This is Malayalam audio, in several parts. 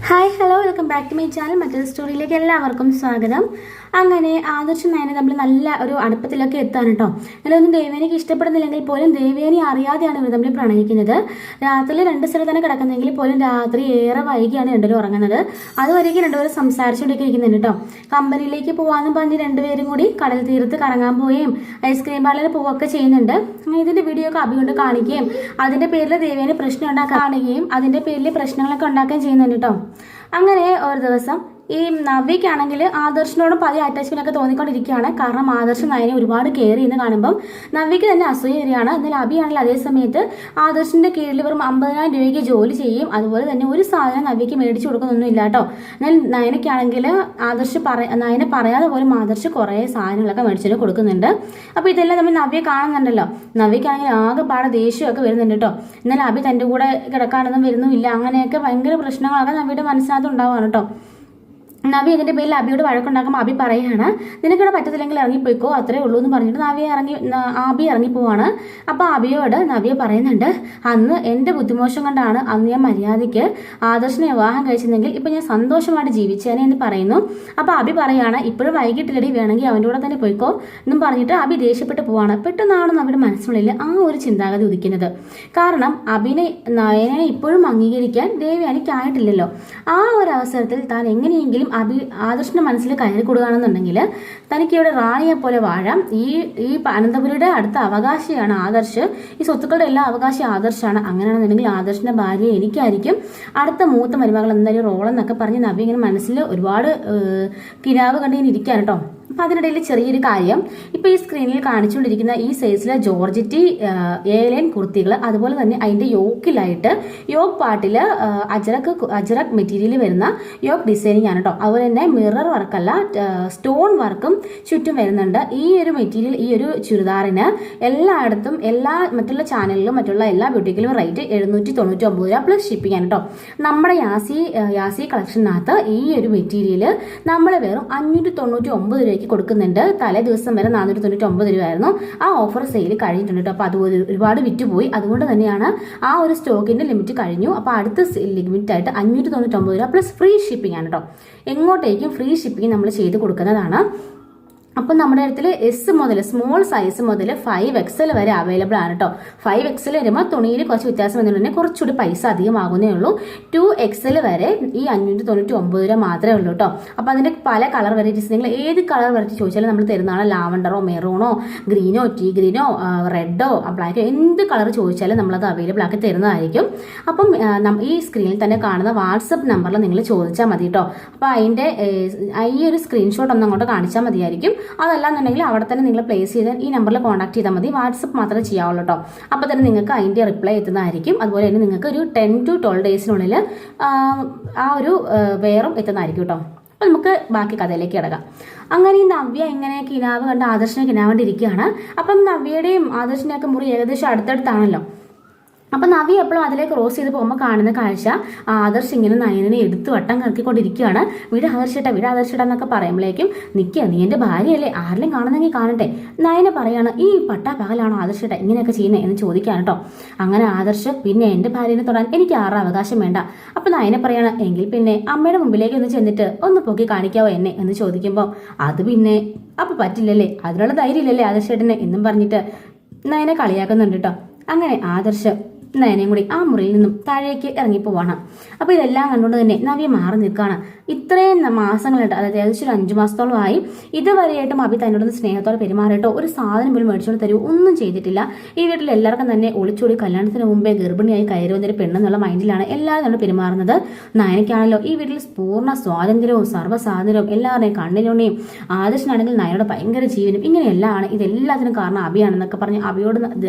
Hi hello welcome back to my channel. മറ്റൊരു സ്റ്റോറിയിലേക്ക് എല്ലാവർക്കും സ്വാഗതം. അങ്ങനെ ആദർശം നയനെ തമ്മിൽ നല്ല ഒരു അടുപ്പത്തിലൊക്കെ എത്താൻ കേട്ടോ. അതിലൊന്നും ദേവേനിക്ക് ഇഷ്ടപ്പെടുന്നില്ലെങ്കിൽ പോലും ദേവേനി അറിയാതെയാണ് ഇവർ തമ്മിൽ പ്രണയിക്കുന്നത്. രാത്രി 2 സ്ഥലത്ത് തന്നെ കിടക്കുന്നെങ്കിൽ പോലും രാത്രി ഏറെ വൈകിയാണ് രണ്ടുപേരും ഉറങ്ങുന്നത്. അതുവരേക്കും രണ്ടുപേരും സംസാരിച്ചുകൊണ്ടൊക്കെ ഇരിക്കുന്നുണ്ട് കേട്ടോ. കമ്പനിയിലേക്ക് പോകാമെന്ന് പറഞ്ഞ് രണ്ടുപേരും കൂടി കടൽ തീരത്ത് കറങ്ങാൻ പോവുകയും ഐസ്ക്രീം പാർലറിൽ പോവുകയൊക്കെ ചെയ്യുന്നുണ്ട്. ഇതിന്റെ വീഡിയോ ഒക്കെ അഭികൊണ്ട് കാണിക്കുകയും അതിന്റെ പേരിൽ ദേവേനി പ്രശ്നം കാണുകയും അതിന്റെ പേരിൽ പ്രശ്നങ്ങളൊക്കെ ഉണ്ടാക്കുകയും ചെയ്യുന്നുണ്ട് കേട്ടോ. അങ്ങനെ ഒരു ദിവസം ഈ നവ്യക്കാണെങ്കിൽ ആദർശിനോടും പതിയെ അറ്റാച്ച്മെന്റ് ഒക്കെ തോന്നിക്കൊണ്ടിരിക്കുകയാണ്. കാരണം ആദർശ് നയനെ ഒരുപാട് കെയർ ചെയ്യുന്ന കാണുമ്പം നവ്യക്ക് തന്നെ അസൂയ വരികയാണ്. എന്നാൽ അഭിയാണെങ്കിൽ അതേ സമയത്ത് ആദർശിന്റെ കീഴിൽ വെറും 50,000 രൂപയ്ക്ക് ജോലി ചെയ്യും. അതുപോലെ തന്നെ ഒരു സാധനം നവ്യക്ക് മേടിച്ചു കൊടുക്കുന്നൊന്നും ഇല്ല കേട്ടോ. എന്നാൽ നയനയ്ക്കാണെങ്കിൽ നയനെ പറയാതെ പോലും ആദർശ് കുറേ സാധനങ്ങളൊക്കെ മേടിച്ചിട്ട് കൊടുക്കുന്നുണ്ട്. അപ്പോൾ ഇതെല്ലാം നമ്മൾ നവ്യ കാണുന്നുണ്ടല്ലോ. നവ്യക്കാണെങ്കിൽ ആകെപ്പാടെ ദേഷ്യമൊക്കെ വരുന്നുണ്ട് കേട്ടോ. എന്നാൽ അഭി തൻ്റെ കൂടെ കിടക്കാനൊന്നും വരുന്നുമില്ല. അങ്ങനെയൊക്കെ ഭയങ്കര പ്രശ്നങ്ങളൊക്കെ നവ്യയുടെ മനസ്സിനകത്ത് ഉണ്ടാവുകയാണ് കേട്ടോ. നവ്യ ഇതിന്റെ പേരിൽ അബിയോട് വഴക്കുണ്ടാക്കുമ്പോൾ അബി പറയുകയാണ്, നിനക്കിവിടെ പറ്റത്തില്ലെങ്കിൽ ഇറങ്ങിപ്പോയിക്കോ, അത്രേ ഉള്ളൂ എന്ന് പറഞ്ഞിട്ട് അബി ഇറങ്ങിപ്പോവാണ്. അപ്പോൾ അബിയോട് നവ്യ പറയുന്നുണ്ട്, അന്ന് എൻ്റെ ബുദ്ധിമോശം കൊണ്ടാണ് അന്ന് ഞാൻ മര്യാദയ്ക്ക് ആദർശിനെ വിവാഹം കഴിച്ചിരുന്നെങ്കിൽ ഇപ്പം ഞാൻ സന്തോഷമായിട്ട് ജീവിച്ചേനെ എന്ന് പറയുന്നു. അപ്പോൾ അബി പറയുകയാണ്, ഇപ്പോഴും വൈകിട്ടില്ലടി, വേണമെങ്കിൽ അവൻ്റെ കൂടെ തന്നെ പോയിക്കോ എന്നും പറഞ്ഞിട്ട് അബി ദേഷ്യപ്പെട്ട് പോവാണ്. പെട്ടെന്നാണ് നമ്മുടെ മനസ്സിനുള്ളിൽ ആ ഒരു ചിന്താഗതി ഉദിക്കുന്നത്. കാരണം നയനെ ഇപ്പോഴും അംഗീകരിക്കാൻ ദേവയാനിക്കായിട്ടില്ലല്ലോ. ആ ഒരു അവസരത്തിൽ താൻ എങ്ങനെയെങ്കിലും ആദർശിന്റെ മനസ്സിൽ കയറി കൊടുക്കുകയാണെന്നുണ്ടെങ്കിൽ തനിക്ക് ഇവിടെ റാണിയെ പോലെ വാഴാം. ഈ അനന്തപുരിയുടെ അടുത്ത അവകാശിയാണ് ആദർശ്. ഈ സ്വത്തുക്കളുടെ എല്ലാ അവകാശി ആദർശാണ്. അങ്ങനെയാണെന്നുണ്ടെങ്കിൽ ആദർശിന്റെ ഭാര്യ എനിക്കായിരിക്കും അടുത്ത മൂത്ത മരുമകൾ എന്തായാലും റോളെന്നൊക്കെ പറഞ്ഞ് നവ്യ ഇങ്ങനെ മനസ്സിൽ ഒരുപാട് കിനാവ് കണ്ടിങ്ങനെ ഇരിക്കാൻ കേട്ടോ. അപ്പം അതിനിടയിൽ ചെറിയൊരു കാര്യം, ഇപ്പോൾ ഈ സ്ക്രീനിൽ കാണിച്ചുകൊണ്ടിരിക്കുന്ന ഈ സൈസിലെ ജോർജറ്റി ഏലൈൻ കുർത്തികൾ, അതുപോലെ തന്നെ അതിൻ്റെ യോക്കിലായിട്ട് യോക്ക് പാർട്ടിൽ അജറക് മെറ്റീരിയൽ വരുന്ന യോക്ക് ഡിസൈനിങ് ആണ് കേട്ടോ. അതുപോലെ തന്നെ മിറർ വർക്കല്ല, സ്റ്റോൺ വർക്കും ചുറ്റും വരുന്നുണ്ട്. ഈ ഒരു മെറ്റീരിയൽ ഈ ഒരു ചുരിദാറിന് എല്ലായിടത്തും മറ്റുള്ള ചാനലിലും മറ്റുള്ള എല്ലാ ബ്യൂട്ടിക്കിലും റേറ്റ് 799 രൂപ പ്ലസ് ഷിപ്പിംഗ് ആണ് കേട്ടോ. നമ്മുടെ യാസി കളക്ഷനകത്ത് ഈ ഒരു മെറ്റീരിയൽ നമ്മൾ വെറും 599 രൂപയ്ക്ക് കൊടുക്കുന്നുണ്ട്. തലേ ദിവസം വരെ 499 രൂപയായിരുന്നു. ആ ഓഫർ സെയിൽ കഴിഞ്ഞിട്ടുണ്ട് കേട്ടോ. അപ്പോൾ അത് ഒരുപാട് വിറ്റുപോയി. അതുകൊണ്ട് തന്നെയാണ് ആ ഒരു സ്റ്റോക്കിന്റെ ലിമിറ്റ് കഴിഞ്ഞു. അപ്പോൾ അടുത്ത ലിമിറ്റ് ആയിട്ട് 599 രൂപ പ്ലസ് ഫ്രീ ഷിപ്പിംഗ് ആണ് കേട്ടോ. എങ്ങോട്ടേക്കും ഫ്രീ ഷിപ്പിംഗ് നമ്മൾ ചെയ്ത് കൊടുക്കുന്നതാണ്. അപ്പം നമ്മുടെ അടുത്തിൽ എസ് മുതൽ സ്മോൾ സൈസ് മുതൽ 5XL വരെ അവൈലബിൾ ആണ് കേട്ടോ. 5XL വരുമ്പോൾ തുണിയിൽ കുറച്ച് വ്യത്യാസം വന്നിട്ടുണ്ടെങ്കിൽ കുറച്ചുകൂടി പൈസ അധികമാകുന്നേ ഉള്ളൂ. 2XL വരെ ഈ 599 രൂപ മാത്രമേ ഉള്ളൂ കേട്ടോ. അപ്പോൾ അതിൻ്റെ പല കളർ വെറൈറ്റീസ്, നിങ്ങൾ ഏത് കളർ വെറൈറ്റി ചോദിച്ചാലും നമ്മൾ തരുന്നതാണ്. ലാവണ്ടറോ മെറൂണോ ഗ്രീനോ ടീ ഗ്രീനോ റെഡോ ബ്ലാക്കോ എന്ത് കളർ ചോദിച്ചാലും നമ്മളത് അവൈലബിൾ ആക്കി തരുന്നതായിരിക്കും. അപ്പം ഈ സ്ക്രീനിൽ തന്നെ കാണുന്ന വാട്സപ്പ് നമ്പറിൽ നിങ്ങൾ ചോദിച്ചാൽ മതി കേട്ടോ. അപ്പോൾ അതിൻ്റെ ഈ ഒരു സ്ക്രീൻഷോട്ട് ഒന്ന് അങ്ങോട്ട് കാണിച്ചാൽ മതിയായിരിക്കും. അതല്ലാന്നുണ്ടെങ്കിൽ അവിടെ തന്നെ നിങ്ങൾ പ്ലേസ് ചെയ്ത് ഈ നമ്പറിൽ കോൺടാക്ട് ചെയ്താൽ മതി. വാട്സപ്പ് മാത്രമേ ചെയ്യാവുള്ളൂ കേട്ടോ. അപ്പോൾ തന്നെ നിങ്ങൾക്ക് അതിൻ്റെ റിപ്ലൈ എത്തുന്നതായിരിക്കും. അതുപോലെ തന്നെ നിങ്ങൾക്ക് ഒരു 10 to 12 ഡേയ്സിനുള്ളിൽ ആ ഒരു വെയറും എത്തുന്നതായിരിക്കും കേട്ടോ. അപ്പോൾ നമുക്ക് ബാക്കി കഥയിലേക്ക് കിടക്കാം. അങ്ങനെ ഈ നവ്യ ഇങ്ങനെ കിനാവ് കണ്ട് ആദർശിനെ കിനാവേണ്ടിയിരിക്കുകയാണ്. അപ്പം നവ്യയുടെയും ആദർശിൻ്റെയൊക്കെ മുറി ഏകദേശം അടുത്തടുത്താണല്ലോ. അപ്പം നവ്യ എപ്പോഴും അതിലേക്ക് ക്രോസ് ചെയ്ത് പോകുമ്പോൾ കാണുന്ന കാഴ്ച ആദർശ് ഇങ്ങനെ നയനെ എടുത്ത് വട്ടം കറക്കിക്കൊണ്ടിരിക്കുകയാണ്. വീട് ആദർശിട്ട എന്നൊക്കെ പറയുമ്പോഴേക്കും നിൽക്കുക, നീ എൻ്റെ ഭാര്യയല്ലേ, ആരെങ്കിലും കാണുന്നെങ്കിൽ കാണട്ടെ. നയനെ പറയാണ്, ഈ പകലാണോ ആദർശിട്ട ഇങ്ങനെയൊക്കെ ചെയ്യുന്നത് എന്ന് ചോദിക്കാൻ കേട്ടോ. അങ്ങനെ ആദർശ്, പിന്നെ എൻ്റെ ഭാര്യനെ തൊടാൻ എനിക്ക് ആരുടെ അവകാശം വേണ്ട. അപ്പം നയനെ പറയാണ്, എങ്കിൽ പിന്നെ അമ്മയുടെ മുമ്പിലേക്ക് ഒന്ന് ചെന്നിട്ട് ഒന്ന് പൊക്കി കാണിക്കാവോ എന്നെ എന്ന് ചോദിക്കുമ്പോൾ അത് പിന്നെ അപ്പം പറ്റില്ലല്ലേ, അതിനുള്ള ധൈര്യമില്ലല്ലേ ആദർശേട്ടനെ എന്നും പറഞ്ഞിട്ട് നയനെ കളിയാക്കുന്നുണ്ട് കേട്ടോ. അങ്ങനെ ആദർശ് നയനയും കൂടി ആ മുറിയിൽ നിന്നും താഴേക്ക് ഇറങ്ങിപ്പോവാണ്. അപ്പോൾ ഇതെല്ലാം കണ്ടുകൊണ്ട് തന്നെ നവ്യ മാറി നിൽക്കുകയാണ്. ഇത്രയും മാസങ്ങളായിട്ട്, അതായത് ഏകദേശം 5 മാസത്തോളമായി ഇതുവരെയായിട്ടും അഭി തന്നോടൊന്ന് സ്നേഹത്തോടെ പെരുമാറിയിട്ടോ ഒരു സാധനം പോലും മേടിച്ചുകൊണ്ട് തരുമോ ഒന്നും ചെയ്തിട്ടില്ല. ഈ വീട്ടിൽ എല്ലാവർക്കും തന്നെ ഒളിച്ചോടി കല്യാണത്തിന് മുമ്പേ ഗർഭിണിയായി കയറി വന്നൊരു പെണ്ണെന്നുള്ള മൈൻഡിലാണ് എല്ലാവരും നമ്മൾ പെരുമാറുന്നത്. നയനയ്ക്കാണല്ലോ ഈ വീട്ടിൽ പൂർണ്ണ സ്വാതന്ത്ര്യവും സർവ്വസാധനവും എല്ലാവരുടെയും കണ്ണിലുണ്ണിയും. ആദർശനാണെങ്കിൽ നയനോട് ഭയങ്കര ജീവനും. ഇങ്ങനെയെല്ലാം ഇതെല്ലാത്തിനും കാരണം അഭിയാണെന്നൊക്കെ പറഞ്ഞ് അഭിയോട്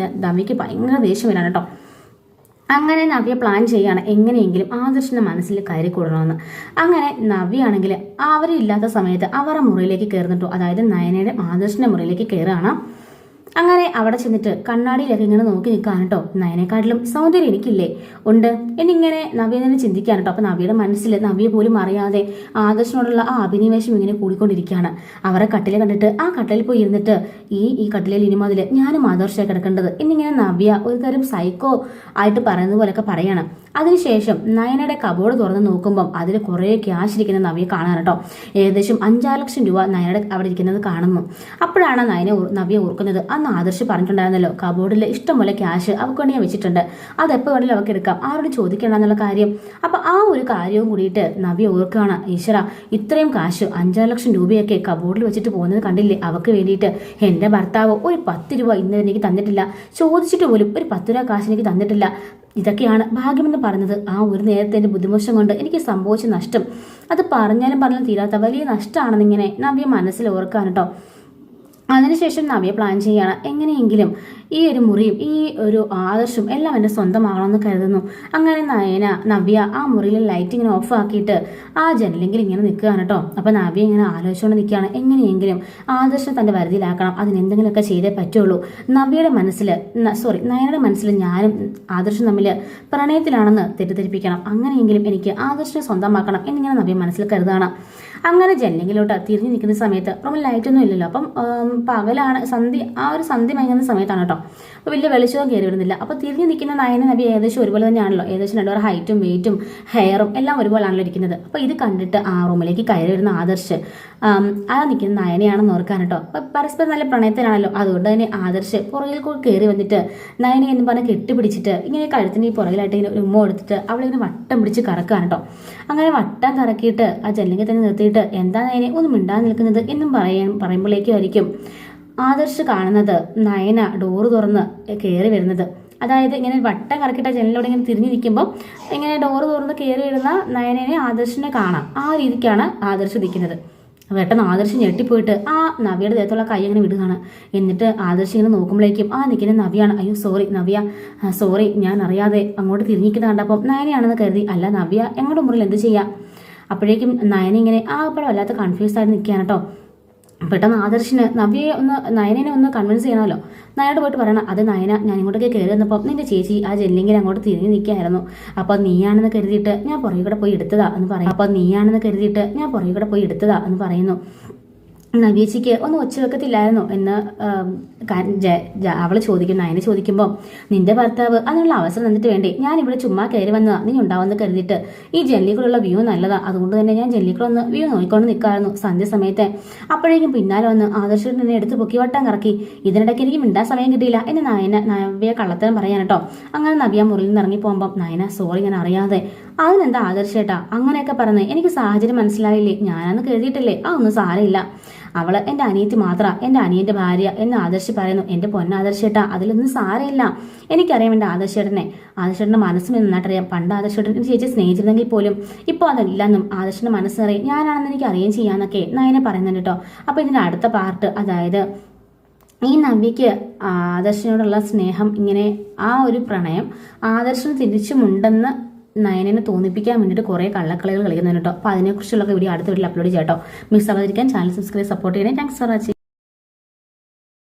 നവ്യയ്ക്ക് ഭയങ്കര ദേഷ്യം വരാണ് കേട്ടോ. അങ്ങനെ നവ്യ പ്ലാൻ ചെയ്യുകയാണ് എങ്ങനെയെങ്കിലും ആദർശിന്റെ മനസ്സിൽ കയറി കൂടണമെന്ന്. അങ്ങനെ നവ്യാണെങ്കിൽ അവരില്ലാത്ത സമയത്ത് അവരുടെ മുറിയിലേക്ക് കയറുന്നിട്ടോ, അതായത് നയനയുടെ ആദർശിന്റെ മുറിയിലേക്ക് കയറുകയാണ്. അങ്ങനെ അവിടെ ചെന്നിട്ട് കണ്ണാടിയിലൊക്കെ ഇങ്ങനെ നോക്കി നിൽക്കാൻ കേട്ടോ. നയനെക്കാട്ടിലും സൗന്ദര്യം എനിക്കില്ലേ, ഉണ്ട് എന്നിങ്ങനെ നവ്യ തന്നെ ചിന്തിക്കാൻ കേട്ടോ. അപ്പോൾ നവ്യയുടെ മനസ്സിൽ നവ്യ പോലും അറിയാതെ ആദർശനോടുള്ള ആ അഭിനിവേശം ഇങ്ങനെ കൂടിക്കൊണ്ടിരിക്കുകയാണ്. അവരെ കട്ടിലെ കണ്ടിട്ട് ആ കട്ടിലിൽ പോയി ഇരുന്നിട്ട് ഈ കട്ടിലിൽ ഇനി മുതൽ ഞാനും ആദർശമായി കിടക്കേണ്ടത് എന്നിങ്ങനെ നവ്യ ഒരു തരം സൈക്കോ ആയിട്ട് പറയുന്നത് പോലെയൊക്കെ പറയാണ്. അതിനുശേഷം നയനയുടെ കബോർഡ് തുറന്ന് നോക്കുമ്പം അതിൽ കുറേ ക്യാഷ് ഇരിക്കുന്ന നവ്യ കാണാൻ കേട്ടോ. ഏകദേശം 5-6 ലക്ഷം രൂപ നയനയുടെ അവിടെ ഇരിക്കുന്നത് കാണുന്നു. അപ്പോഴാണ് നവ്യ ഓർക്കുന്നത്, അന്ന് ആദർശ് പറഞ്ഞിട്ടുണ്ടായിരുന്നല്ലോ കബോർഡിൽ ഇഷ്ടംപോലെ ക്യാഷ് അവൾക്ക് വേണ്ടി ഞാൻ വെച്ചിട്ടുണ്ട്, അതെപ്പോൾ വേണമെങ്കിലും അവർക്ക് എടുക്കാം, ആരോട് ചോദിക്കണം എന്നുള്ള കാര്യം. അപ്പൊ ആ ഒരു കാര്യവും കൂടിയിട്ട് നവ്യ ഓർക്കുകയാണ്, ഈശ്വര ഇത്രയും കാശ് 5-6 ലക്ഷം രൂപയൊക്കെ കബോർഡിൽ വെച്ചിട്ട് പോകുന്നത് കണ്ടില്ലേ, അവർക്ക് വേണ്ടിയിട്ട് എൻ്റെ ഭർത്താവ് ഒരു 10 രൂപ ഇന്ന് എനിക്ക് തന്നിട്ടില്ല, ചോദിച്ചിട്ട് പോലും ഒരു 10 രൂപ കാശ് എനിക്ക് തന്നിട്ടില്ല. ഇതൊക്കെയാണ് ഭാഗ്യമെന്ന് പറയുന്നത്. ആ ഒരു നേരത്തെ എൻ്റെ ബുദ്ധിമോശം കൊണ്ട് എനിക്ക് സംഭവിച്ച നഷ്ടം അത് പറഞ്ഞാലും തീരാത്ത വലിയ നഷ്ടമാണെന്നിങ്ങനെ നവ്യ മനസ്സിൽ ഓർക്കാൻ കേട്ടോ. അതിനുശേഷം നവ്യ പ്ലാൻ ചെയ്യാണ്, എങ്ങനെയെങ്കിലും ഈ ഒരു മുറിയും ഈ ഒരു ആദർശം എല്ലാം എൻ്റെ സ്വന്തമാകണമെന്ന് കരുതുന്നു. അങ്ങനെ നവ്യ ആ മുറിയിലെ ലൈറ്റ് ഇങ്ങനെ ഓഫ് ആക്കിയിട്ട് ആ ജനലെങ്കിൽ ഇങ്ങനെ നിൽക്കുകയാണ് കേട്ടോ. അപ്പം നവ്യ ഇങ്ങനെ ആലോചിച്ചുകൊണ്ട് നിൽക്കുകയാണ്, എങ്ങനെയെങ്കിലും ആദർശം തൻ്റെ വരുതിയിലാക്കണം, അതിനെന്തെങ്കിലുമൊക്കെ ചെയ്തേ പറ്റുള്ളൂ. നയനയുടെ മനസ്സിൽ ഞാനും ആദർശം തമ്മിൽ പ്രണയത്തിലാണെന്ന് തെറ്റിദ്ധരിപ്പിക്കണം, അങ്ങനെയെങ്കിലും എനിക്ക് ആദർശനെ സ്വന്തമാക്കണം എന്നിങ്ങനെ നവ്യ മനസ്സിൽ കരുതാണ്. അങ്ങനെ ജനലെങ്കിലോട്ട് തിരിഞ്ഞു നിൽക്കുന്ന സമയത്ത് റൂമിൽ ലൈറ്റൊന്നും ഇല്ലല്ലോ. അപ്പം പകലാണ്, ആ ഒരു സന്ധ്യ മയങ്ങുന്ന സമയത്താണ് കേട്ടോ. അപ്പോൾ വലിയ വെളിച്ചവും കയറി വരുന്നില്ല. അപ്പോൾ തിരിഞ്ഞു നിൽക്കുന്ന നയന നവ്യ ഏകദേശം ഒരുപോലെ തന്നെയാണല്ലോ, ഏകദേശം 2 ഹൈറ്റും വെയിറ്റും ഹെയറും എല്ലാം ഒരുപോലാണല്ലോ ഇരിക്കുന്നത്. അപ്പോൾ ഇത് കണ്ടിട്ട് ആ റൂമിലേക്ക് കയറി വരുന്ന ആദർശ് ആ നിൽക്കുന്ന നയനയാണെന്ന് ഓർക്കാൻ കേട്ടോ. അപ്പോൾ പരസ്പരം നല്ല പ്രണയത്തിലാണല്ലോ, അതുകൊണ്ട് തന്നെ ആദർശ് പുറകിൽ കൂടി കയറി വന്നിട്ട് നയന എന്ന് പറഞ്ഞ് കെട്ടിപ്പിടിച്ചിട്ട് ഇങ്ങനെ കഴുത്തിന് ഈ പുറകിലായിട്ട് ഇങ്ങനെ ഒരു ഉമ്മ എടുത്തിട്ട് അവളിങ്ങനെ വട്ടം പിടിച്ച് കറക്കുകയാണ് കേട്ടോ. അങ്ങനെ വട്ടം കറക്കിയിട്ട് ആ ജനലിൽ തന്നെ നിർത്തിയിട്ട് എന്താ നയനെ ഒന്നും മിണ്ടാതെ നിൽക്കുന്നത് എന്നും പറയുമ്പോഴേക്കും ആദർശ് കാണുന്നത് നയന ഡോറ് തുറന്ന് കയറി വരുന്നത്. അതായത് ഇങ്ങനെ വട്ടം കറക്കിട്ട ജനലിലൂടെ ഇങ്ങനെ തിരിഞ്ഞു നിൽക്കുമ്പോൾ ഇങ്ങനെ ഡോറ് തുറന്ന് കയറി വരുന്ന നയനെ ആദർശിനെ കാണാം. ആ രീതിക്കാണ് ആദർശ് നിൽക്കുന്നത്. പെട്ടെന്ന് ആദർശ് ഞെട്ടിപ്പോയിട്ട് ആ നവ്യയുടെ ദേഹത്തുള്ള കൈ അങ്ങനെ വിടുകയാണ്. എന്നിട്ട് ആദർശ് ഇങ്ങനെ നോക്കുമ്പോഴേക്കും ആ നിൽക്കുന്ന നവ്യാണ്. അയ്യോ സോറി നവ്യ, സോറി ഞാൻ അറിയാതെ അങ്ങോട്ട് തിരിഞ്ഞിരിക്കുന്ന കണ്ടപ്പോൾ നയനയാണെന്ന് കരുതി. അല്ല നവ്യ എങ്ങോട്ട് മുറിയിൽ എന്ത് ചെയ്യാം. അപ്പോഴേക്കും നയന ഇങ്ങനെ അപ്പോൾ വല്ലാത്ത കൺഫ്യൂസ് ആയിട്ട് നിൽക്കുകയാണ് കേട്ടോ. പെട്ടെന്ന് ആദർശിന് നയനെ ഒന്ന് കൺവിൻസ് ചെയ്യണമല്ലോ. നയനോട് പോയിട്ട് പറയണം, അത് നയന ഞാൻ ഇങ്ങോട്ടേക്ക് കയറി വന്നപ്പോൾ നിന്റെ ചേച്ചി ആ ജെല്ലിങ്ങനെ അങ്ങോട്ട് തിരിഞ്ഞ് നിൽക്കുകയായിരുന്നു, അപ്പോൾ നീയാണെന്ന് കരുതിയിട്ട് ഞാൻ പുറകെ കൂടെ പോയി എടുത്തതാ എന്ന് പറയുന്നു. നവ്യേച്ചിക്ക് ഒന്നും ഒച്ച വെക്കത്തില്ലായിരുന്നു എന്ന് അവള് ചോദിക്കും. നയനെ ചോദിക്കുമ്പോൾ നിന്റെ ഭർത്താവ് അതിനുള്ള അവസരം തന്നിട്ട് വേണ്ടേ ഞാൻ ഇവിടെ ചുമ്മാ കയറി വന്നതാ, നീ ഉണ്ടാവുമെന്ന് കരുതിയിട്ട്. ഈ ജെല്ലിക്കുള്ള വ്യൂ നല്ലതാ, അതുകൊണ്ട് തന്നെ ഞാൻ ജെല്ലിക്കുള്ള വ്യൂ നോക്കിക്കൊണ്ട് നിൽക്കായിരുന്നു സന്ധ്യ സമയത്തെ. അപ്പോഴേക്കും പിന്നാലെ വന്ന് ആദർശൻ എന്നെ എടുത്ത് പൊക്കി വട്ടം കറക്കി. ഇതിനിടയ്ക്ക് എനിക്ക് മിണ്ടാൻ സമയം കിട്ടിയില്ല എന്ന് നവ്യ കള്ളത്തരം പറയാൻ കേട്ടോ. അങ്ങനെ നവ്യ മുറിയിൽ നിന്ന് ഇറങ്ങി പോകുമ്പോൾ നയന സോറി ഞാൻ അറിയാതെ. അതിനെന്താ ആദർശേട്ടാ അങ്ങനെയൊക്കെ പറഞ്ഞേ, എനിക്ക് സാഹചര്യം മനസ്സിലായില്ലേ, ഞാനന്ന് കരുതിയിട്ടില്ലേ, ഒന്നും സാരമില്ല, അവള് എൻ്റെ അനിയത്തി മാത്ര, എൻ്റെ അനിയന്റെ ഭാര്യ എന്ന് ആദർശ് പറയുന്നു. എൻ്റെ പൊന്നാദർശേട്ടാ അതിലൊന്നും സാരമില്ല, എനിക്കറിയാം എൻ്റെ ആദർശേട്ടൻ്റെ മനസ്സും നന്നായിട്ടറിയാം. പണ്ട് ആദർശേട്ടൻ ചേച്ചി സ്നേഹിച്ചിരുന്നെങ്കിൽ പോലും ഇപ്പോൾ അതല്ലെന്നും ആദർശന്റെ മനസ്സറിയാം ഞാനാണെന്ന് എനിക്ക് അറിയുകയും ചെയ്യാന്നൊക്കെ നയനെ പറയുന്നുണ്ട് കേട്ടോ. അപ്പോൾ ഇതിന്റെ അടുത്ത പാർട്ട്, അതായത് ഈ നവ്യയ്ക്ക് ആദർശനോടുള്ള സ്നേഹം, ഇങ്ങനെ ആ ഒരു പ്രണയം ആദർശന് തിരിച്ചുമുണ്ടെന്ന് നയനെ തോന്നിപ്പിക്കാൻ വേണ്ടിയിട്ട് കുറേ കള്ളക്കളികൾ കളിക്കുന്നുണ്ട് കേട്ടോ. അപ്പോൾ അതിനെക്കുറിച്ചുള്ള വീഡിയോ അടുത്ത വീട്ടിൽ അപ്ലോഡ് ചെയ്യാം കേട്ടോ. മിസ് ആവാതിരിക്കാൻ ചാനൽ സബ്സ്ക്രൈബ് സപ്പോർട്ട് ചെയ്യണേ. Thanks for watching.